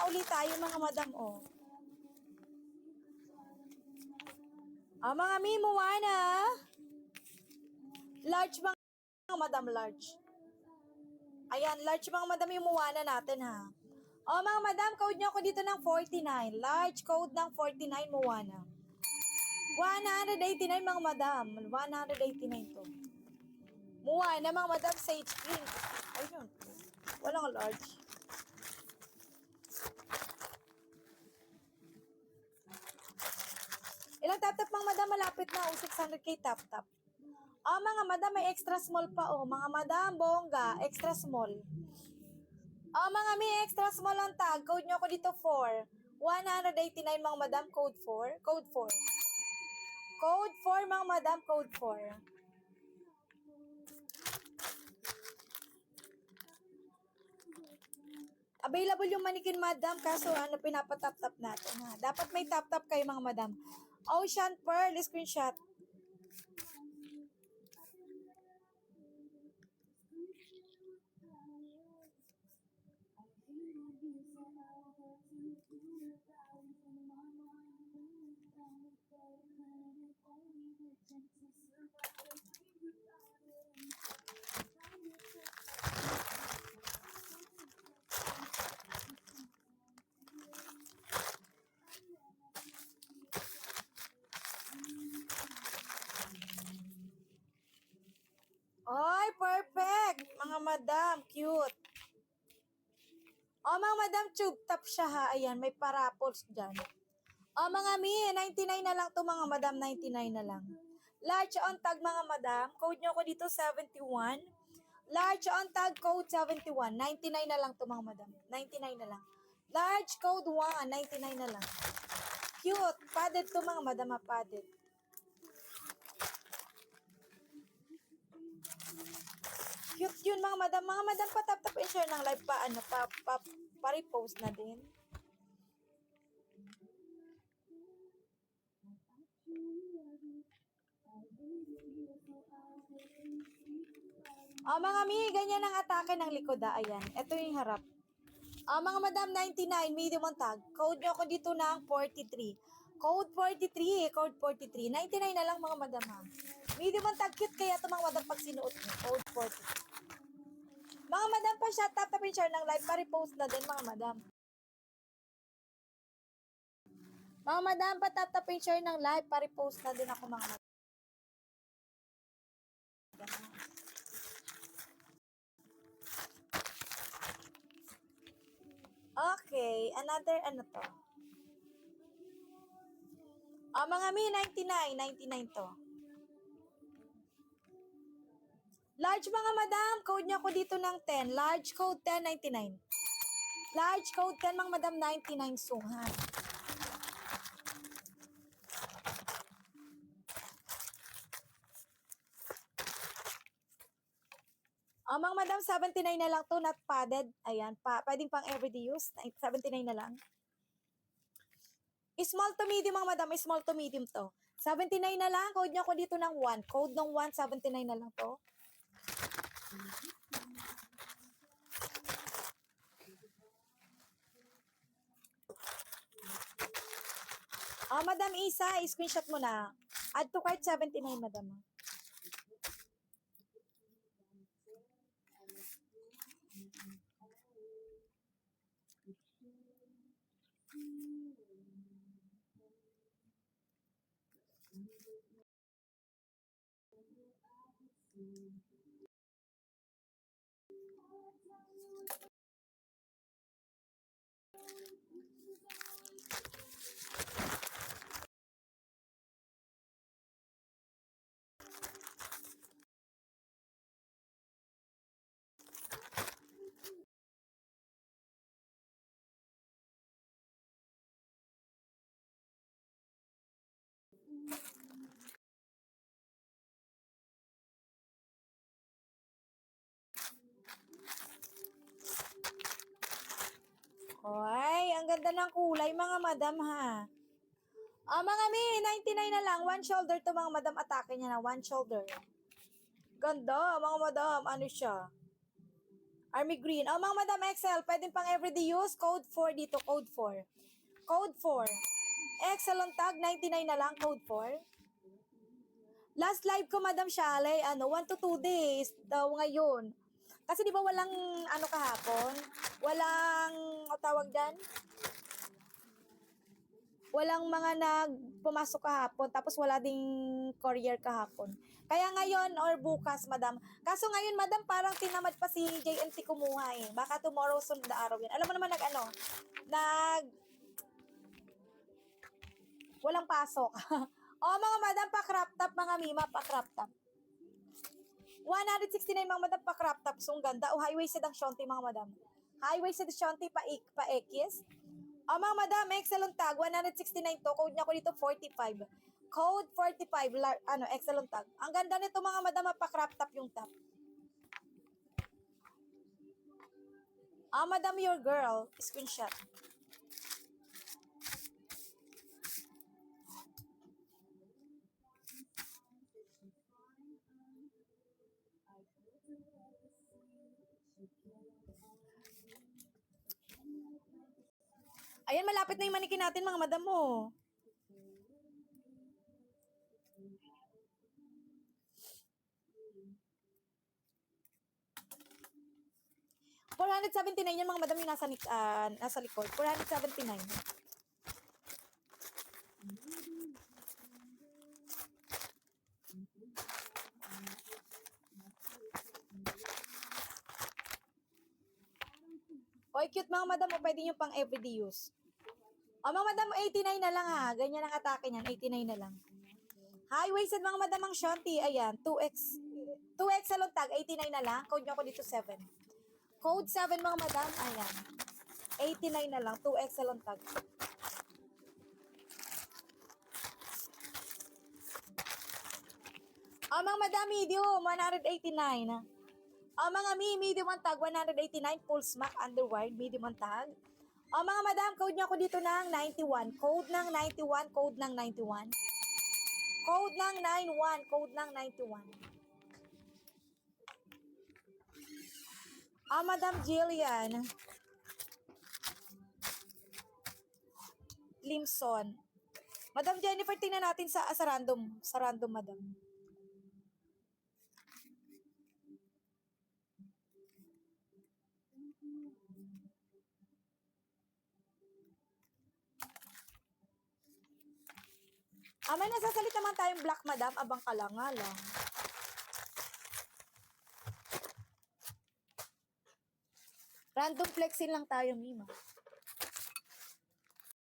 na ulit tayo mga madam, oh. Mga mi, Moana. Large mga madam, large. Ayan, large mga madam yung Moana natin, ha. Mga madam, code nyo ako dito ng 49. Large code ng 49 Moana. 189 mga madam. 189 to. Moana mga madam, sage green. Ayun. Walang large. Ilang tap-tap mga madam, malapit na. 600k tap-tap. Mga madam, may extra small pa, oh. Mga madam, bongga, extra small. Mga may extra small ang tag. Code nyo ako dito 4. 189 mga madam, code 4. Code 4. Code 4 mga madam, code 4. Available yung manikin madam, kaso pinapatap-tap natin, ha. Dapat may tap-tap kayo mga madam. Ocean Pearl, screenshot. Oy, perfect! Mga madam, cute. Mga madam, tube top siya, ha. Ayan, may parapols dyan. Mga mi, 99 na lang to mga madam, 99 na lang. Large on tag mga madam, code nyo ko dito 71. Large on tag code 71, 99 na lang to mga madam, 99 na lang. Large code 1, 99 na lang. Cute, padded to mga madam, padded. Cute yun mga madam. Mga madam, patap-tap and share ng live pa-repost na din. Mga mi, ganyan ang atake ng likod, ayan. Ito yung harap. Mga madam, 99, medium on tag. Code nyo ako dito ng 43. Code 43, code 43. 99 na lang mga madam, ha. Medium on tag, cute kaya ito mga madam pag sinuot nyo. Code 43. Mga madam, pa-shot tap and share ng live, pa-repost na din mga madam. Mga madam, pa-tap and share ng live, pa-repost na din ako mga madam. Okay, another ano to. Mga mi, 99, 99 to. Large mga madam, code nyo ako dito ng 10. Large code 10, 99. Large code 10 mga madam, 99 sunghan. Mga madam, 79 na lang to, not padded. Ayan, pwedeng pang everyday use. 79 na lang. Small to medium mga madam, small to medium to. 79 na lang, code nyo ako dito ng 1. Code ng 1, 79 na lang to. Madam Isa, screenshot mo na. Add to cart 79, madam. Hoy, ang ganda ng kulay mga madam, ha. Mga mi, 99 na lang. One shoulder to mga madam, atake niya na. One shoulder. Ganda, mga madam. Ano siya? Army green. Oh, mga Madam Excel, pwedeng pang everyday use. Code 4 dito, code 4. Code 4. Excel on tag, 99 na lang, code 4. Last live ko, Madam Shale, 1 to 2 days daw ngayon. Kasi di ba walang, kahapon? Walang, tawag dyan? Walang mga pumasok kahapon, tapos wala ding courier kahapon. Kaya ngayon or bukas, Madam. Kaso ngayon, Madam, parang tinamad pa si JNT kumuha eh. Baka tomorrow, sunod na araw yan. Alam mo naman walang pasok. O mga Madam, pa-crop top, mga Mima, pa-crop top. 169 mga Madam, pa-crop top. So, ang ganda. O high-waisted ang shonti, mga Madam. High-waisted shonti, pa-ekis. O mga Madam, excellent tag. 169 to. Code niya ko dito, 45. Code 45. Excellent tag. Ang ganda nito, mga Madam, pa-crop top yung top. Madam, your girl. Screenshot. Ayan, malapit na yung manikin natin, mga Madam mo. $479 yan, mga Madam, yung nasa likod. 479. Oy, cute mga Madam, pwede nyo pang everyday use. Mga Madam, 89 na lang ha. Ganyan ang atake niyan, 89 na lang. High-waisted mga Madam ang shonti. Ayan, 2X salon tag, 89 na lang. Code nyo ako dito 7. Code 7 mga Madam, ayan. 89 na lang, 2X salon tag. Mga Madam, medium, 189. Mga medium ang tag, 189. Full smack, underwire, medium ang tag. Mga Madam, code nyo ako dito ng 91. Code ng 91, code ng 91. Code ng 91, code ng 91. Madam Jillian Limson. Madam Jennifer, tingnan natin sa random. Sa random, Madam. May nasasalit naman tayong black, Madam. Abang ka lang nga lang. Random flexing lang tayo, Mima.